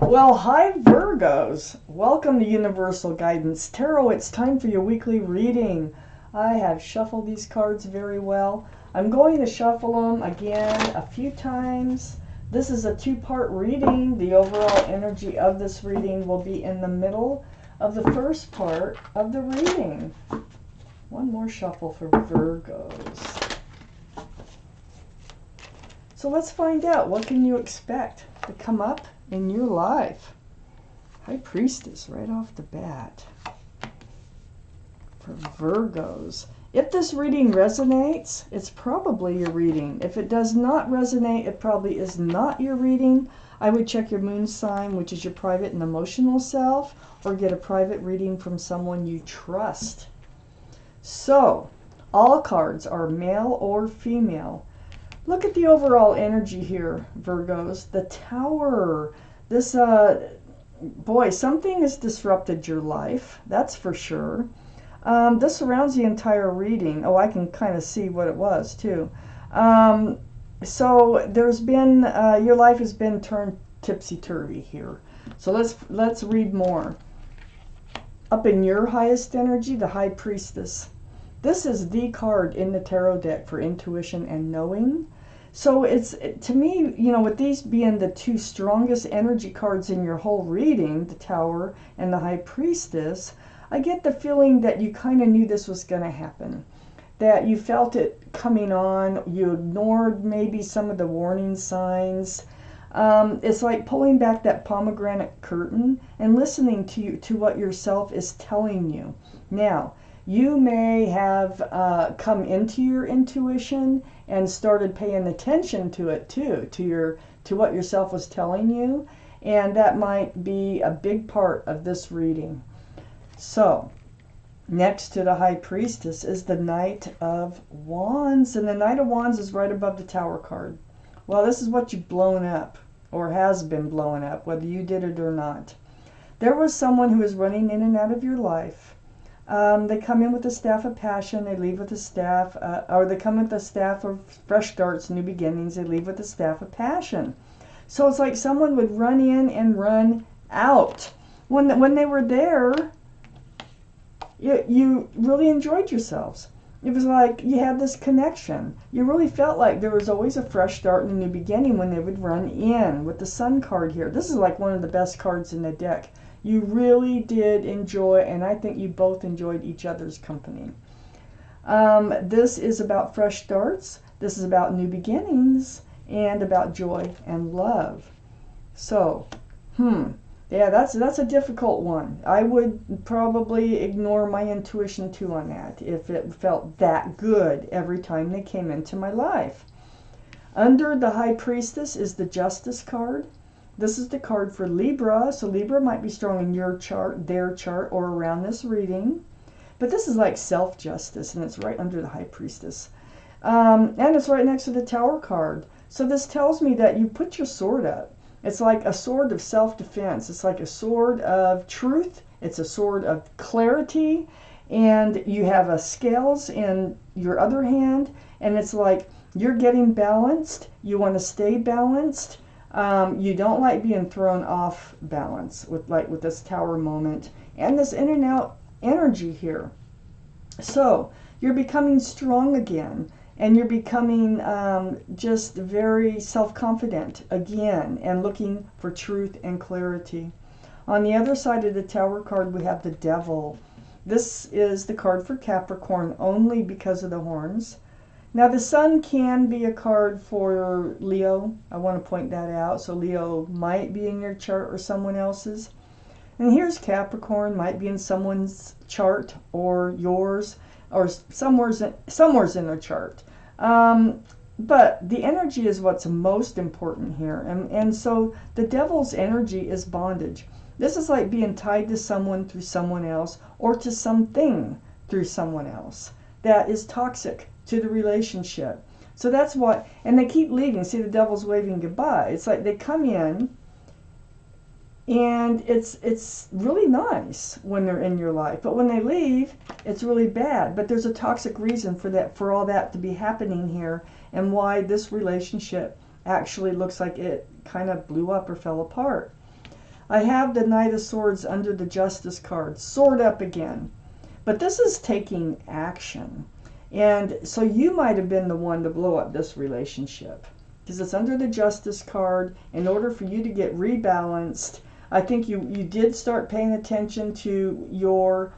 Well, hi Virgos. Welcome to Universal Guidance Tarot. It's time for your weekly reading. I have shuffled these cards very well. I'm going to shuffle them again a few times. This is a two-part reading. The overall energy of this reading will be in the middle of the first part of the reading. One more shuffle for Virgos. So let's find out, what can you expect to come up in your life? High Priestess right off the bat for Virgos. If this reading resonates, it's probably your reading. If it does not resonate, it probably is not your reading. I would check your moon sign, which is your private and emotional self, or get a private reading from someone you trust. So, all cards are male or female. Look at the overall energy here, Virgos. The Tower. This, boy, something has disrupted your life. That's for sure. This surrounds the entire reading. Oh, I can kind of see what it was, too. So there's been, your life has been turned tipsy-turvy here. So let's read more. Up in your highest energy, the High Priestess. This is the card in the tarot deck for intuition and knowing. So it's, to me, you know, with these being the two strongest energy cards in your whole reading, the Tower and the High Priestess, I get the feeling that you kind of knew this was going to happen. That you felt it coming on. You ignored maybe some of the warning signs. It's like pulling back that pomegranate curtain and listening to what yourself is telling you. Now, you may have come into your intuition and started paying attention to it too, to what yourself was telling you, and that might be a big part of this reading. So, next to the High Priestess is the Knight of Wands, and the Knight of Wands is right above the Tower card. Well, this is what you've blown up, or has been blown up, whether you did it or not. There was someone who is running in and out of your life. They come in with the staff of passion, they leave with the staff, or they come with the staff of fresh starts, new beginnings, they leave with the staff of passion. So it's like someone would run in and run out. When they were there, you really enjoyed yourselves. It was like you had this connection. You really felt like there was always a fresh start and a new beginning when they would run in with the Sun card here. This is like one of the best cards in the deck. You really did enjoy, and I think you both enjoyed each other's company. This is about fresh starts. This is about new beginnings and about joy and love. So, yeah, that's a difficult one. I would probably ignore my intuition too on that if it felt that good every time they came into my life. Under the High Priestess is the Justice card. This is the card for Libra, so Libra might be strong in your chart, their chart, or around this reading. But this is like self-justice, and it's right under the High Priestess. And it's right next to the Tower card. So this tells me that you put your sword up. It's like a sword of self-defense. It's like a sword of truth. It's a sword of clarity. And you have a scales in your other hand. And it's like you're getting balanced. You want to stay balanced. You don't like being thrown off balance with this Tower moment and this in and out energy here. So you're becoming strong again, and you're becoming just very self-confident again and looking for truth and clarity. On the other side of the Tower card, we have the Devil. This is the card for Capricorn only because of the horns. Now, the Sun can be a card for Leo. I want to point that out. So Leo might be in your chart or someone else's. And here's Capricorn, might be in someone's chart or yours, or somewhere's in their chart. But the energy is what's most important here. And so the Devil's energy is bondage. This is like being tied to someone through someone else, or to something through someone else that is toxic to the relationship. So that's what, and they keep leaving. See, the Devil's waving goodbye. It's like they come in, and it's really nice when they're in your life, but when they leave, it's really bad. But there's a toxic reason for that, for all that to be happening here, and why this relationship actually looks like it kind of blew up or fell apart. I have the Knight of Swords under the Justice card. Sword up again. But this is taking action. And so you might have been the one to blow up this relationship. Because it's under the Justice card. In order for you to get rebalanced, I think you did start paying attention to your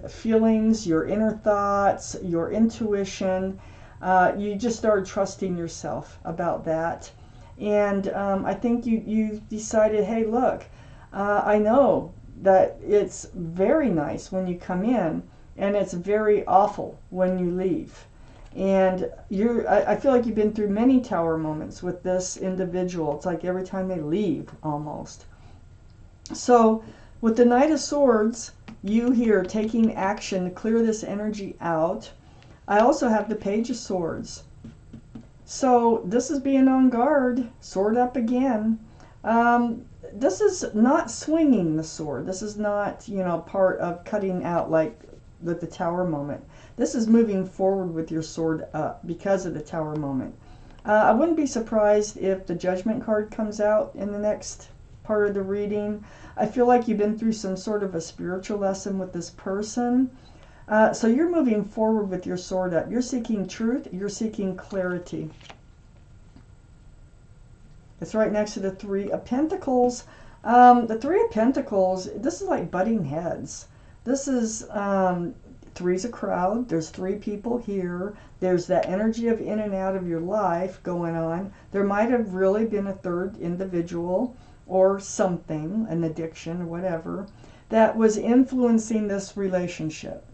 feelings, your inner thoughts, your intuition. You just started trusting yourself about that. And I think you decided, hey, look, I know that it's very nice when you come in, and it's very awful when you leave. And I feel like you've been through many tower moments with this individual. It's like every time they leave, almost. So with the Knight of Swords, you here taking action to clear this energy out. I also have the Page of Swords. So this is being on guard. Sword up again. This is not swinging the sword. This is not, part of cutting out like with the Tower moment. This is moving forward with your sword up because of the Tower moment. I wouldn't be surprised if the Judgment card comes out in the next part of the reading. I feel like you've been through some sort of a spiritual lesson with this person. So you're moving forward with your sword up. You're seeking truth. You're seeking clarity. It's right next to the Three of Pentacles. The Three of Pentacles, this is like butting heads. This is, three's a crowd. There's three people here. There's that energy of in and out of your life going on. There might have really been a third individual or something, an addiction or whatever, that was influencing this relationship.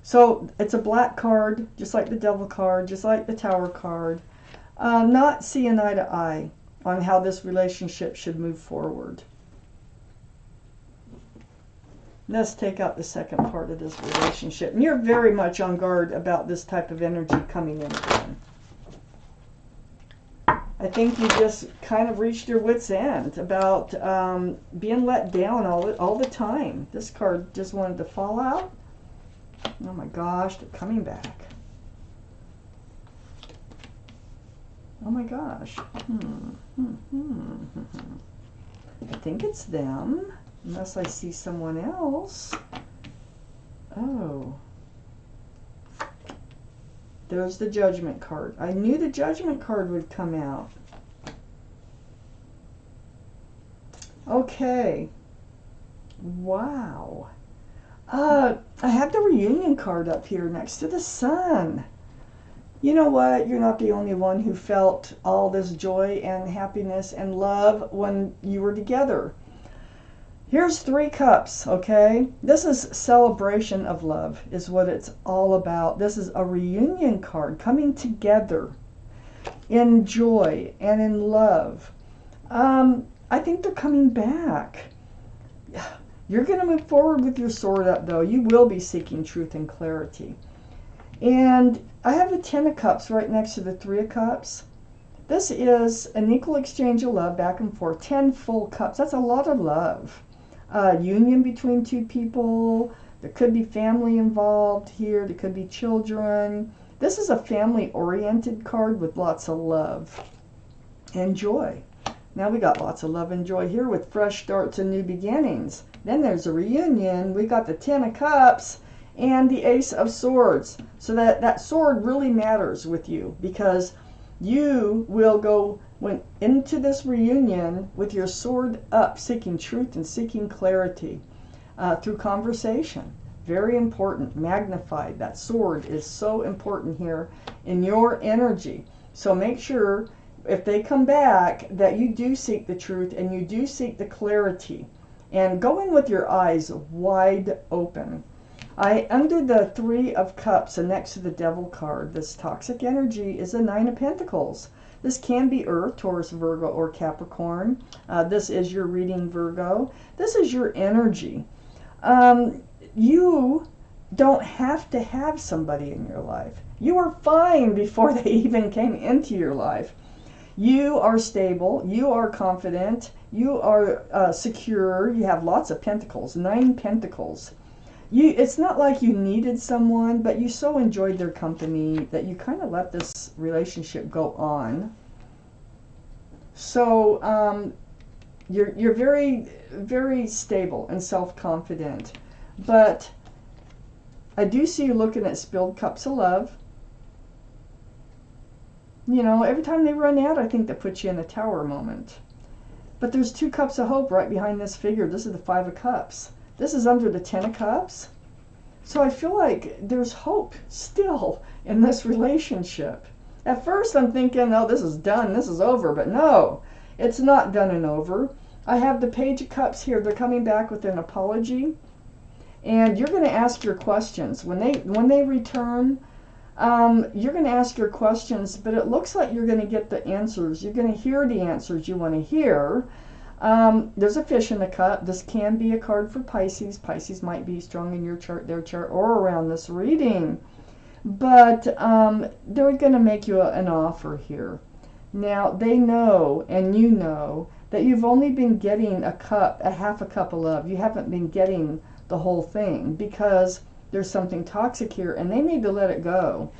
So it's a black card, just like the Devil card, just like the Tower card. Not seeing eye to eye on how this relationship should move forward. Let's take out the second part of this relationship. And you're very much on guard about this type of energy coming in again. I think you just kind of reached your wit's end about being let down all the time. This card just wanted to fall out. Oh my gosh, they're coming back. Oh my gosh. I think it's them, unless I see someone else. Oh. There's the Judgment card. I knew the Judgment card would come out. Okay. Wow. I have the Reunion card up here next to the Sun. You know what? You're not the only one who felt all this joy and happiness and love when you were together. Here's 3 cups, okay? This is celebration of love, is what it's all about. This is a reunion card, coming together in joy and in love. I think they're coming back. You're going to move forward with your sword up, though. You will be seeking truth and clarity. And I have the 10 of Cups right next to the 3 of Cups. This is an equal exchange of love back and forth. 10 full cups. That's a lot of love. Union between 2 people. There could be family involved here. There could be children. This is a family-oriented card with lots of love and joy. Now we got lots of love and joy here with fresh starts and new beginnings. Then there's a reunion. We got the 10 of Cups and the Ace of Swords. So that sword really matters with you, because you will go into this reunion with your sword up, seeking truth and seeking clarity through conversation. Very important, magnified. That sword is so important here in your energy. So make sure, if they come back, that you do seek the truth and you do seek the clarity. And go in with your eyes wide open. Under the 3 of Cups and next to the Devil card, this toxic energy is a 9 of Pentacles. This can be Earth, Taurus, Virgo, or Capricorn. This is your reading, Virgo. This is your energy. You don't have to have somebody in your life. You were fine before they even came into your life. You are stable. You are confident. You are secure. You have lots of pentacles, 9 pentacles. It's not like you needed someone, but you so enjoyed their company that you kind of let this relationship go on. So you're very, very stable and self-confident. But I do see you looking at spilled cups of love. You know, every time they run out, I think that puts you in a tower moment. But there's 2 cups of hope right behind this figure. This is the 5 of cups. This is under the 10 of cups. So I feel like there's hope still in this relationship. At first I'm thinking, oh, this is done, this is over. But no, it's not done and over. I have the Page of Cups here. They're coming back with an apology. And you're going to ask your questions. When they return, you're going to ask your questions, but it looks like you're going to get the answers. You're going to hear the answers you want to hear. There's a fish in the cup. This can be a card for Pisces. Pisces might be strong in your chart, their chart, or around this reading. But they're going to make you an offer here. Now, they know, and you know, that you've only been getting a half a cup of love. You haven't been getting the whole thing because there's something toxic here, and they need to let it go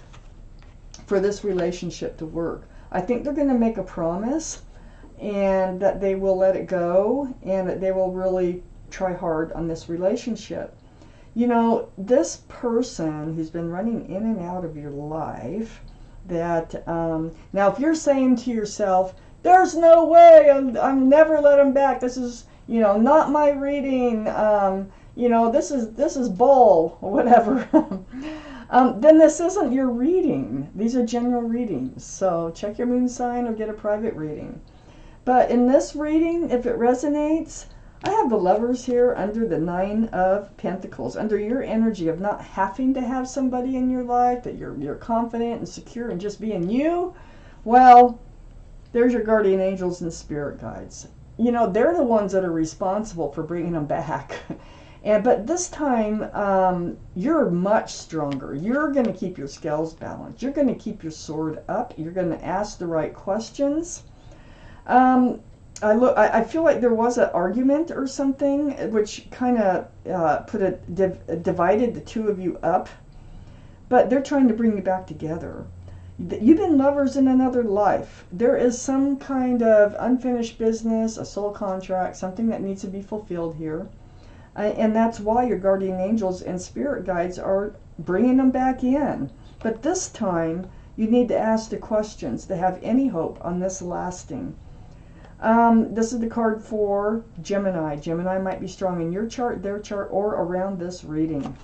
for this relationship to work. I think they're going to make a promise, and that they will let it go, and that they will really try hard on this relationship. You know, this person who's been running in and out of your life, that now if you're saying to yourself, there's no way, I'm never let him back, this is, you know, not my reading, you know, this is bull, or whatever, then this isn't your reading. These are general readings. So check your moon sign or get a private reading. But in this reading, if it resonates, I have the Lovers here under the 9 of Pentacles, under your energy of not having to have somebody in your life, that you're confident and secure and just being you. Well, there's your guardian angels and spirit guides. You know, they're the ones that are responsible for bringing them back. But this time, you're much stronger. You're going to keep your scales balanced. You're going to keep your sword up. You're going to ask the right questions. I feel like there was an argument or something, which kind of divided the 2 of you up. But they're trying to bring you back together. You've been lovers in another life. There is some kind of unfinished business, a soul contract, something that needs to be fulfilled here. And that's why your guardian angels and spirit guides are bringing them back in. But this time, you need to ask the questions to have any hope on this lasting. This is the card for Gemini. Gemini might be strong in your chart, their chart, or around this reading.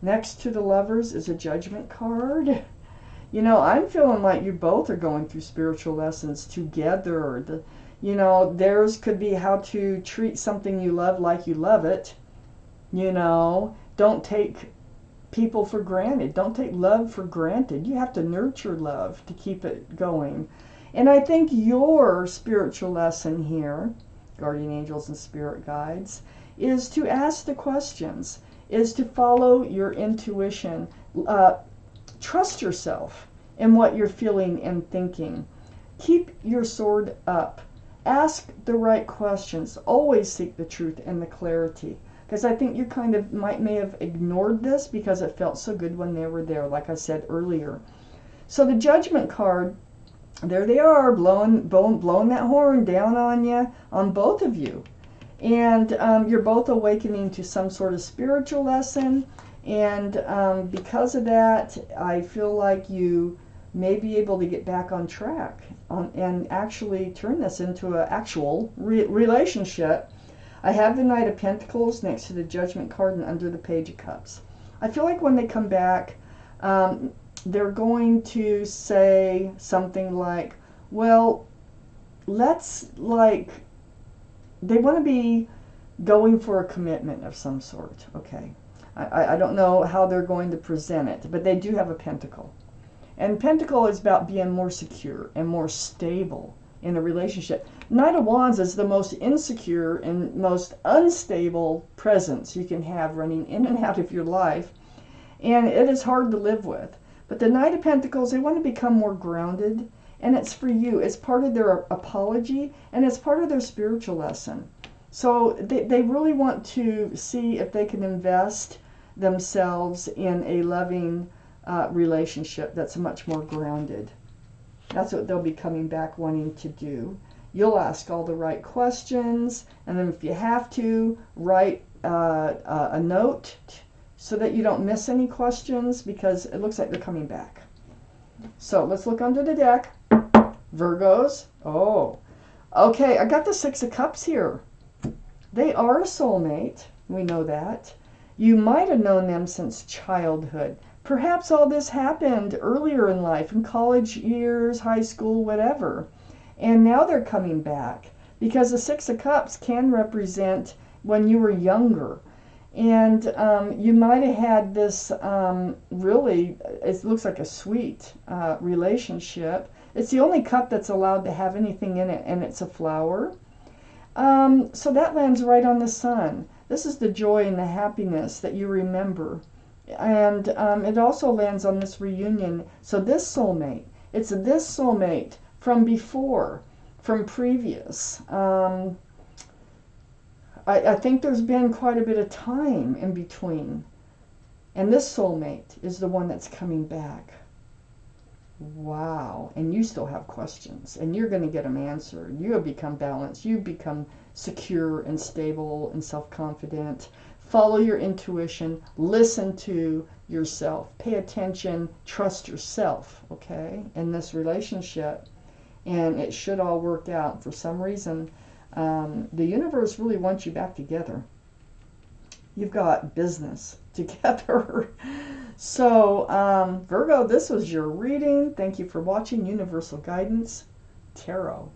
Next to the Lovers is a Judgment card. You know, I'm feeling like you both are going through spiritual lessons together. You know, theirs could be how to treat something you love like you love it. You know, don't take people for granted. Don't take love for granted. You have to nurture love to keep it going. And I think your spiritual lesson here, guardian angels and spirit guides, is to ask the questions, is to follow your intuition. Trust yourself in what you're feeling and thinking. Keep your sword up. Ask the right questions. Always seek the truth and the clarity. Because I think you kind of may have ignored this because it felt so good when they were there, like I said earlier. So the Judgment card, there they are, blowing that horn down on you, on both of you. And you're both awakening to some sort of spiritual lesson. And because of that, I feel like you may be able to get back on track and actually turn this into an actual relationship. I have the Knight of Pentacles next to the Judgment card and under the Page of Cups. I feel like when they come back, they're going to say something like, well, they want to be going for a commitment of some sort. Okay. I don't know how they're going to present it, but they do have a Pentacle. And Pentacle is about being more secure and more stable in a relationship. Knight of Wands is the most insecure and most unstable presence you can have running in and out of your life. And it is hard to live with. But the Knight of Pentacles, they want to become more grounded. And it's for you. It's part of their apology, and it's part of their spiritual lesson. So they really want to see if they can invest themselves in a loving relationship that's much more grounded. That's what they'll be coming back wanting to do. You'll ask all the right questions, and then if you have to, write a note so that you don't miss any questions, because it looks like they're coming back. So let's look under the deck. Virgos. Oh, okay, I got the Six of Cups here. They are a soulmate. We know that. You might have known them since childhood. Perhaps all this happened earlier in life, in college years, high school, whatever. And now they're coming back, because the Six of Cups can represent when you were younger. And you might have had this really, it looks like a sweet relationship. It's the only cup that's allowed to have anything in it, and it's a flower. So that lands right on the Sun. This is the joy and the happiness that you remember. And it also lands on this reunion. So this soulmate, it's this soulmate from before, from previous. I think there's been quite a bit of time in between. And this soulmate is the one that's coming back. Wow. And you still have questions, and you're going to get them answered. You have become balanced. You become secure and stable and self-confident. Follow your intuition. Listen to yourself. Pay attention. Trust yourself, okay, in this relationship. And it should all work out. For some reason, the universe really wants you back together. You've got business together. So, Virgo, this was your reading. Thank you for watching Universal Guidance Tarot.